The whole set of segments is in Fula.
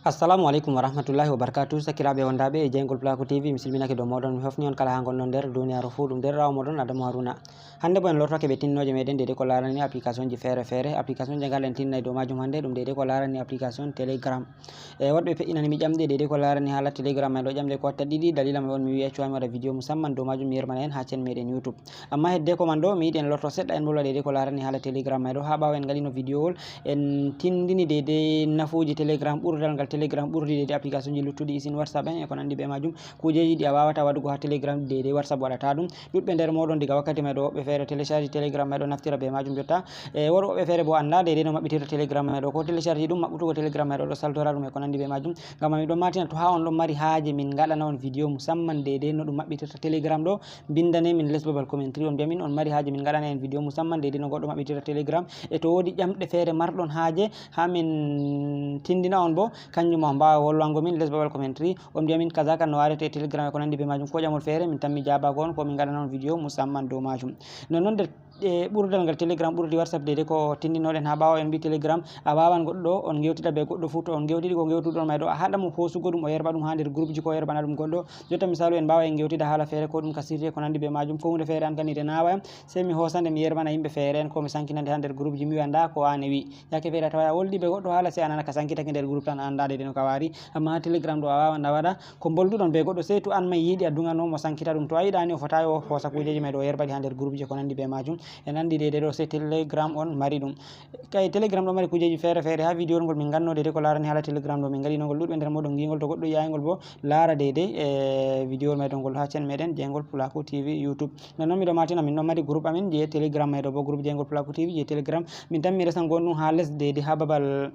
Assalamu alaikum warahmatullahi wabarakatuh. Sakiraɓe wondaɓe e jeygol Pulaku TV, mi silminake dow moɗon, mi hofni on kala ha gonɗon nder duniyaru fuu. Ɗum nder rawa moɗon Adamu Haruna. Hande bo en lortoke ɓe tinnoje meɗen dede ko larani application ji fere fere. Application je ngal en tinnay dow majum hande ɗum dede ko larani application Telegram. Woɗɓe feƴinanimi ƴamɗe dede ko larani hala Telegram mai ɗo, ƴamɗe ko watta ɗiɗi. Dalila mai on mi wi accu mi waɗa video musamman dow majum mi yermana en ha chaine meɗen YouTube. Amma hedde ko man ɗo mi yiɗi en lorto seɗɗa en bolwa dede ko larani hala Telegram mai ɗo. Ha ɓawo en gaɗino video wol en tindini dede nafuji Telegram, ɓurdal ngal Telegram ɓurdi dede application ji luttuɗi isin WhatsApp en e ko nandi be majum. Kujeji ɗi a wawata waɗugo ha Telegram dede WhatsApp waɗata ɗum. Ɗuɗɓe nder moɗon diga wakkati mai ɗo woɓɓe fere télécharge Telegram mai ɗo naftira be majum jotta. Woɓɓe fere bo anda dede no maɓɓitirta Telegram mai ɗo, ko télécharge ɗum maɓɓutugo Telegram mai ɗo saltora ɗum e ko nandi be majum. Ngam mi ɗon matina to ha on ɗon mari haaje min gaɗana on video musamman dede no ɗum maɓɓitirta Telegram ɗo, bindane min less babal commentary on biyamin on mari haaje min gaɗana en video musamman dede no goɗɗo maɓɓitirta Telegram. E to wodi ƴamɗe fere marɗon haaje ha min tindina on bo kanjum on mbawa wolwango min less babal commentary on biyamin kaza kan no warete Telegram e ko nandi be majum, ko ƴamol fere min tammi jabago on ko min gaɗana on video musamman dow majum. Nonnon nder ɓurdal ngal Telegram ɓurdi WhatsApp dede ko tindinoɗen ha ɓawo en mbi Telegram a wawan goɗɗo on gewtida be goɗɗo fu, to on gewtiɗi ko gewtuɗon mai ɗo a haɗamo hosugo ɗum o yerɓa ɗum ha nder groupe ji ko yerɓana ɗum goɗɗo. Jotta misalu en mbawa en gewtida hala fere ko ɗum kasirte ko nandi be majum, fo hunde fere an kanide nawayam sei mi hosande mi yerɓana yimɓe fere en ko mi sankinande ha nder groupe ji mi wi'a nda ko wane wi, yake fere a tawa a woldi be goɗɗo hala sei a nana ka sankitake nder groupe tan anda dede no ka wari. Amma ha Telegram ɗo a wawan a waɗa ko bolduɗon be goɗɗo sei to an mai yiɗi a dugano mo sankita ɗum, to a yiɗani o fotayi o hosa kujeji mai ɗo o yerɓaɗi ha nder groupe ji ko nandi be majum e nandi dede ɗo sei Telegram on mari ɗum. Kay Telegram ɗo mari kujeji fere fere. Ha video ngol min ganno dede ko larani hala Telegram ɗo min gaɗinogol, ɗuɗɓe nder moɗon gingol, to goɗɗo yiyayigol bo lara dede video mai ɗo ngol ha chaine meɗen jeygol Pulaku TV YouTube. Nonnon miɗo matina min ɗon mari groupe amin je Telegram mai ɗo bo, groupe jeygol Pulaku TV je Telegram min tan mi resan gonɗum ha less dede ha babal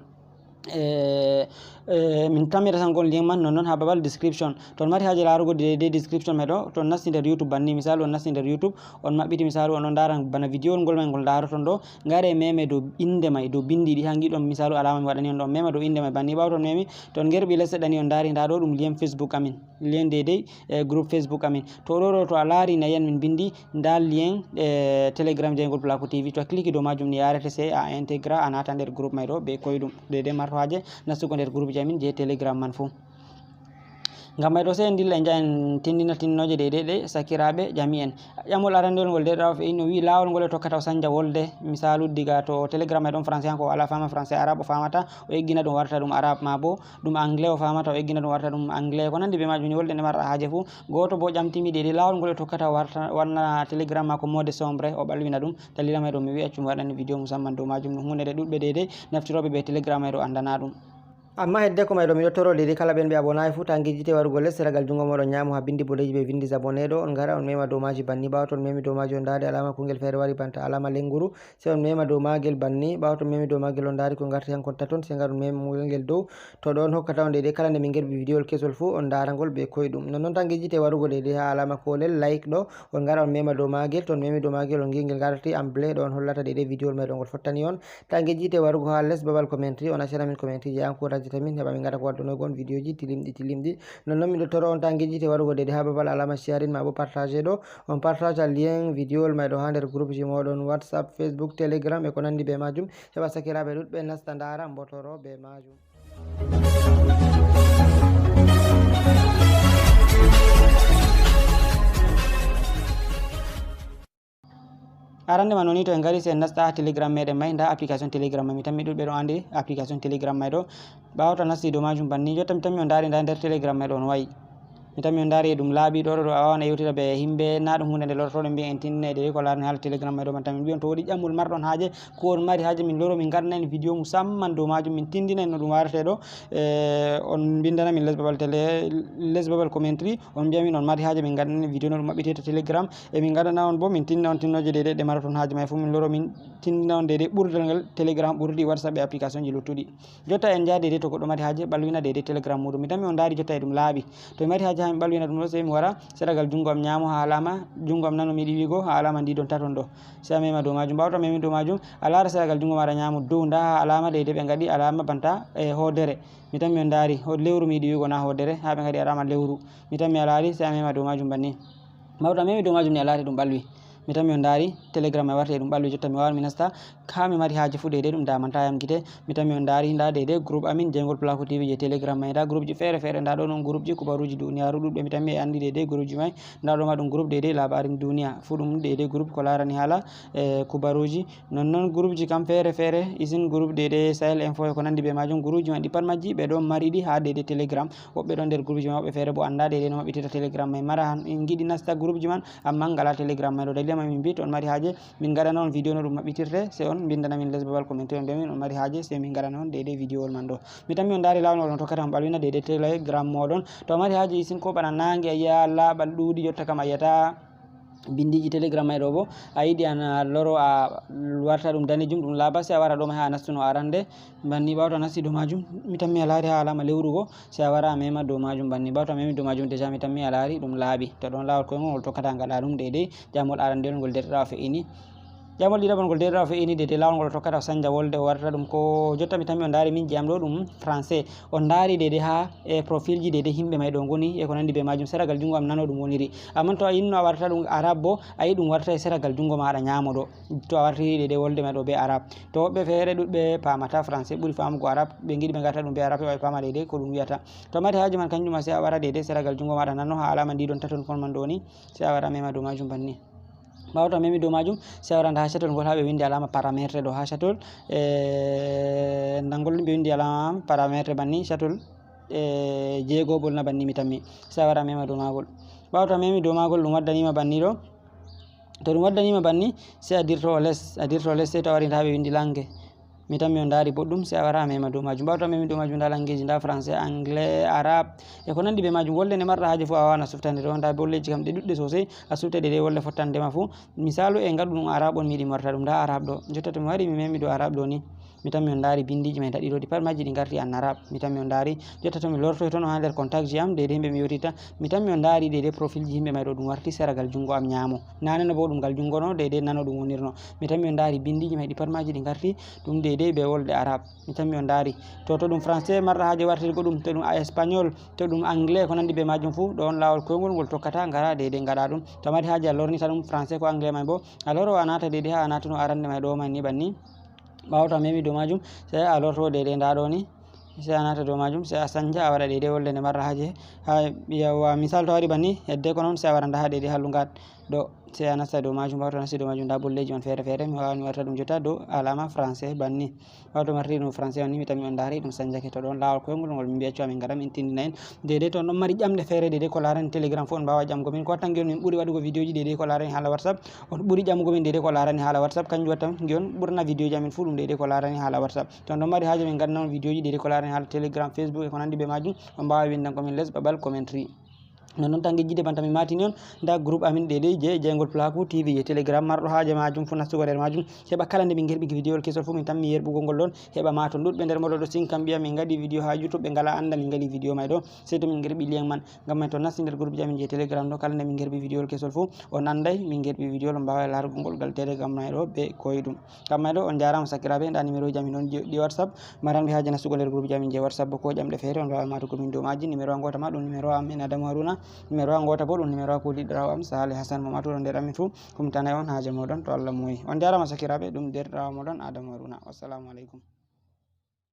min tammi resan gon link man nonnon ha babal description. To on mari haje larugo dede description mai ɗo, to on nasti nder YouTube banni misalu on nasti nder YouTube on maɓɓiti misalu on ɗon dara bana video ngol mai ngol daroton ɗo, ngare meme dow inde mai dow bindi ɗi ha giɗon misalu alama mi waɗani on ɗo, mema dow inde mai banni. Ɓawo ton memi to on gerɓi less seɗɗa ni on dari nda ɗo ɗum lien Facebook amin, lien dede groupe Facebook amin. To ɗo to a lari nayiyan min bindi nda lien Telegram jeygol Pulaku TV, to a clique dow majum ni yarete sei a intégra a nata nder groupe mai ɗo be koyɗum dede marto haje nastugo nder groupe ji amin je Telegram man fu. Ngam mai ɗo sei en dilla en jaha en tindina tinnoje dede ɗe sakiraɓe ƴami en. Ƴamol arandewol ngol deɗawo fe'i no wi lawol ngol e tokkata o sanja wolde, misalu diga to Telegram mai ɗon français hanko wala fama français, arabe o famata o eggina ɗum warta ɗum arabe, ma bo ɗum anglais o famata o eggina ɗum warta ɗum anglais ko nandi be majum ni wolde nde marɗa haje fu. Goto bo ƴamtimi dede lawol ngol e tokkata o warta wanna Telegram mako mode sombre o ɓalwina ɗum. Dalila mai ɗo mi wi accu mi waɗani video musamman dow majum, ɗum hunde nde ɗuɗɓe dede naftiroɓe be Telegram mai ɗo andana ɗum. Amma hedde ko mai ɗo miɗo toro dede kala ɓen ɓe abonayi fu tangi jite warugo less ragal jungo moɗon ñamo ha bindi bodeji ɓe vindi abonné ɗo, on gara on mema dow maji banni. Ɓawo to on memi dow maji on dari alama kungel fere wari banta alama lenguru, sei on mema dow magel banni. Ɓawo to on memi dow magel on dari ko garti hankon taton, sei gar on mema ngel dow, to ɗo on hokkata on dede kala nde min gerɓi video kesol fu on daragol be koyɗum. Nonnon tangi jite warugo dede ha alama kolel like ɗo on gara on mema dow magel, to on memi dow magel on gingel garti amblé ɗo on hollata dede video mai ɗo ngol fottani on. Tangi jite warugo ha less babal commentary on accana min commentary je encourage tamin heɓa min gaɗa ko wadduno gon video ji tilimɗi. Nonnon miɗo toro on tangi jite warugo dede ha babal alama sharing ma bo partage ɗo on partage lien video mai ɗo ha nder groupe ji moɗon WhatsApp, Facebook, Telegram e ko nandi be majum, heɓa sakiraɓe ɗuɗɓe nasta ndara mbotoro be majum. Arande man noni to en gari se en nasta ha Telegram meɗen mai, nda application Telegram mai mi tammi ɗuɗɓe ɗon andi application Telegram mai ɗo. Ɓawo to nasti dow majum banni jotta mi tammi on dari nda nder Telegram mai ɗo on wayi, mi tammi on dari e ɗum laaɓi ɗo a wawan a yewtida be himɓe, na ɗum hunde nde lortoɗen mbiyen en tindina dede ko larani hala Telegram mai ɗo. Man tammi mbiyon to woɗi ƴamol marɗon haaje ko on mari haaje min loro min gaɗana en video musamman dow majum, min tindina en no ɗum warate ɗo, on bindana min less babal commentary on mbiyamin on mari haaje min gaɗana en video no ɗum maɓɓitete Telegram e min gaɗana on bo min tindina on tinnoje dede ɗe maraton haaje mai fu min loro min tindina on dede ɓurdal ngal Telegram ɓurdi WhatsApp e application ji luttuɗi. Jotta en jaha dede to goɗɗo mari haaje ɓalwina dede Telegram muɗum, mi tammi on dari jotta e ɗum laaɓi, to mi mari haaje ha mi ɓalwina ɗum ɗo sei mi wara seɗagal jungo am ñamo ha alama jungo am nano mi yiɗi wigo ha alama ndi ɗon taton ɗo, sei a mema dow majum. Ɓawo to memi dow majum a lara seɗagal jungo maɗa ñamo dow nda ha alama dede ɓe gaɗi alama banta e hodere, mi tammi on dari lewru mi yiɗi wigo na hodere, ha ɓe gaɗi alama lewru mi tammi a lari sei a mema dow majum banni. Ɓawo to a memi dow majum ni a lari ɗum ɓalwi, mi tammi on dari telegram mai warti dum ballo jotta mi wawan mi nasta ka mi mari haaje fu dede dum damanta yam gite mi tammi on dari nda dede groupe amin Jengol Placo TV je telegram mai nda groupe ji fere nda do non groupe ji kubaruji duniyaru dudbe mi tammi andi dede groupe ji mai nda do ma dum groupe dede labarin duniya fu dum dede groupe ko larani hala kubaruji non groupe ji kam fere isin groupe dede Sahel Info ko nandi be majum groupe ji mai di pat majji be do mari di ha dede telegram wobbe don der groupe ji mabbe fere bo anda dede no mabbitita telegram mai mara en gidi nasta groupe ji man amma ngala telegram mai do dalila min bi to on mari haaje min ngada non video no dum mabbitirte se on bindana min les babal commenter on be min on mari haaje se min ngada non dede video wol man do mi tammi on dari lawol on tokkata on balwina dede telegram modon to mari haaje isin ko bana nangi ya la bal dudi jotta kam ayata bindiji telegram mai do bo a yidi an loro a warta dum danejum dum laba se a wara do ma ha nastuno arande banni bawto nasti do majum mi tammi alari ha alama lewrugo se a wara mema do majum banni bawto memi do majum deja mi tammi alari dum laabi to don lawol ko ngol tokkata ngada dum dede jamol arande ngol derra fe ini jamol didabon gol derra fe ini dede lawol gol tokkata sanja wolde warta dum ko jotta mi tammi on dari min jam do dum français on dari dede ha e profil ji dede himbe may do ngoni e ko nandi be majum seragal jungo am nano dum woniri amma to a yinno a warta dum arab bo ayi dum warta e seragal jungo ma ada nyamo do to a warti dede wolde may do be arab to be fere dudbe pamata français buri famugo arab be ngidi be ngata dum be arab e pama dede ko dum wiata to mati haji man kanjuma se a wara dede seragal jungo ma ada nano ha alama ndi don taton kon man do ni se a wara mema do majum banni bawto memi do majum se waranda ha chatol gol habe windi alama parametre do ha chatol nangol be windi alama parametre banni chatol jeego bolna banni mi tammi se wara mema do magol bawto memi do magol dum waddanima banni do to dum waddanima banni se adirto les se to warinta habe windi langue mi tammi on dari boddum se a wara mema do majum bawto memi do majum da language da français anglais arabe e ko nandi be majum wolle ne marra haaje fu a wana suftande do da bolleji kam de dudde sosai a suftade de wolle fottande ma fu misalu e ngadu dum arabe on mi di marta dum da arabe do jotta to mi wari mi memi do arabe do ni mi tammi on dari bindiji mai dadi do di par majji di garti an arabe mi tammi on dari jotta to mi lorto to no ha der contact ji am de himbe mi yorita mi tammi on dari de profil ji himbe mai do dum warti seragal jungo am nyamo nane no bo dum gal jungo no de nano dum wonirno mi tammi on dari bindiji mai di par majji di garti dum de be wolde arab mi tammi on dari to dum français marra haaje warti ko dum to dum espagnol to dum anglais ko nandi be majum fu don lawol koygol gol tokkata ngara de ngada dum to mari haaje lorni tan français ko anglais mai bo aloro anata de ha anata no arande mai do man ni banni bawto memi do majum se a lorto de nda do ni se anata do majum se a sanja a wada de wolde ne marra haaje ha yawa misal to wari banni hedde ko non se a waranda ha de halungat do se anasta do majum bawto nasti do majum da bolleji on fere mi wawani warta dum jotta do alama français banni bawto marti dum français on ni mi tammi on dari dum sanjake to don lawol ko ngol min biaccu amin garam in tindina en dede to non mari jamde fere dede ko larani telegram fo on bawa jamgo min ko tan gel min buri wadugo video ji dede ko larani hala whatsapp on buri jamugo min dede ko larani hala whatsapp kanjum watam gion burna video ji amin fu dum dede ko larani hala whatsapp to don mari haaje min ganna on video ji dede ko larani hala telegram facebook e ko nandi be majum on bawa windan ko min les babal commentary non tan gejjide banta mi matini on da groupe amin dede je Jengol Placo TV je telegram mardo haaje majum fu nastugo der majum heba kala nde min gerbi video kesol fu min tan mi yerbugol gol don heba ma ton dudbe der modo do sinkam biya min ngadi video ha youtube be ngala anda min ngadi video may do se to min gerbi lien man ngam man to nasti der groupe amin je telegram do kala nde min gerbi video kesol fu on anday min gerbi video on bawa larugol gal telegram may do be koydum kam may do on jarama sakirabe da numéro jami non di whatsapp maran haaje nastugo der groupe jami je whatsapp ko jamde fere on bawa matugo min do maji numéro ngota ma don numéro amin Adamu Haruna numéro angota bo dum numéro ko lidraw am Salih Hassan Mamadou don der amin fu kum tanay on haaje modon to Allah moyi on jarama sakirabe dum der raw modon Adamu Haruna. Wassalamu alaikum.